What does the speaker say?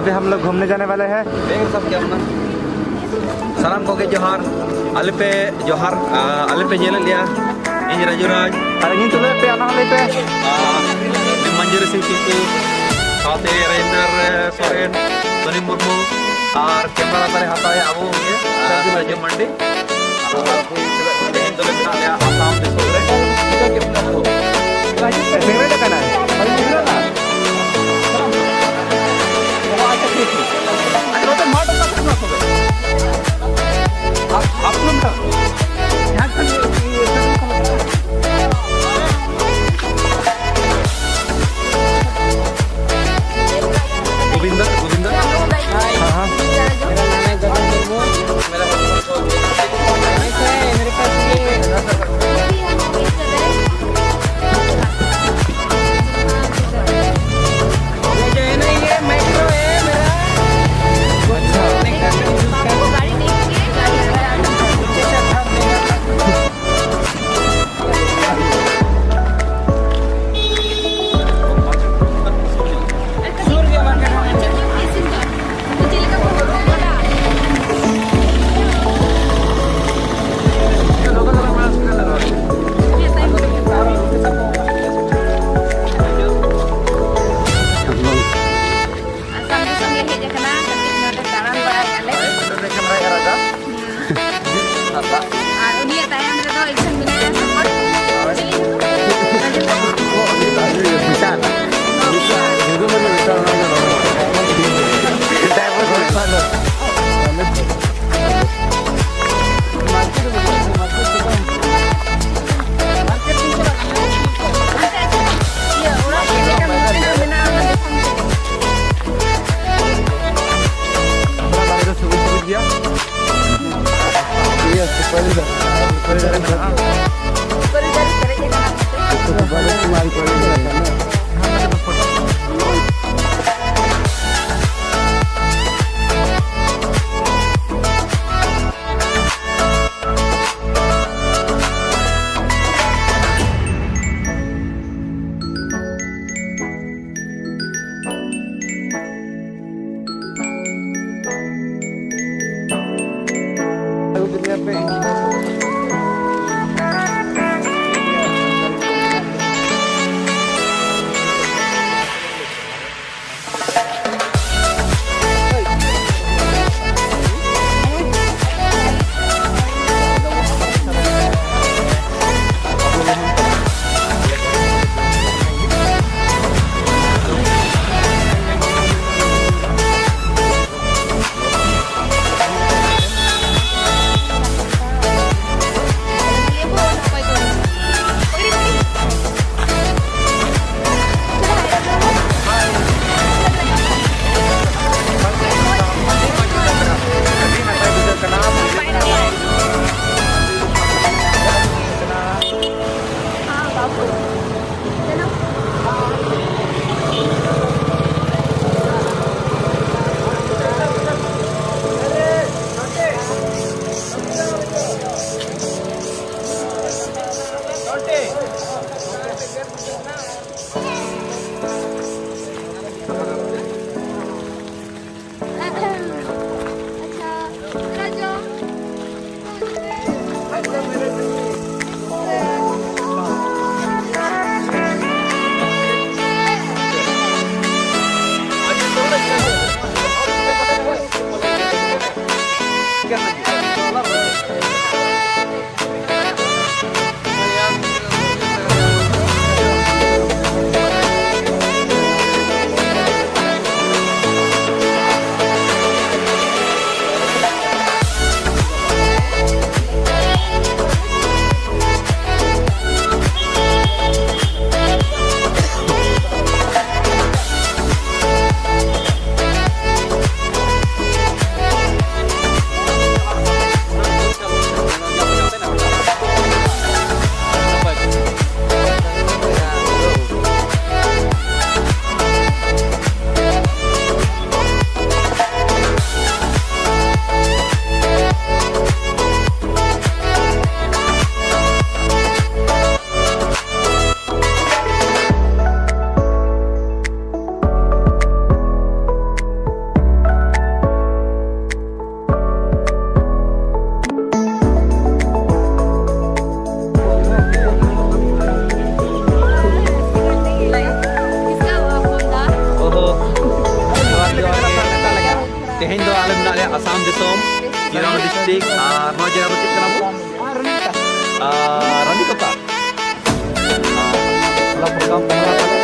अभी हम लोग घूमने जाने वाले हैं। सलाम को के जोहार आले पे जोहार आले पे जेल लिया इन राजूराज अरे इन तुले पे आना ले पे मंजरी सिंह सिंकू साउते राजेंद्र सोरेन सोनी मुर्मू और कैमरा तारे हाथा है अब ये संजू राजू मंडी इन तुले पे लिया आसाम से सोरे फेवरेट है ना गोविंदा गोविंदा हाँ मेरा नाम है गबन मुर्मू। मेरा मेरे पास ये जो है ना ये मेट्रो है मेरा तेहें दो आलम नाले असम दिसोम गिराम डिस्ट्रिक्ट नौ जिला रो चिकना बो Runikhata. Kalau program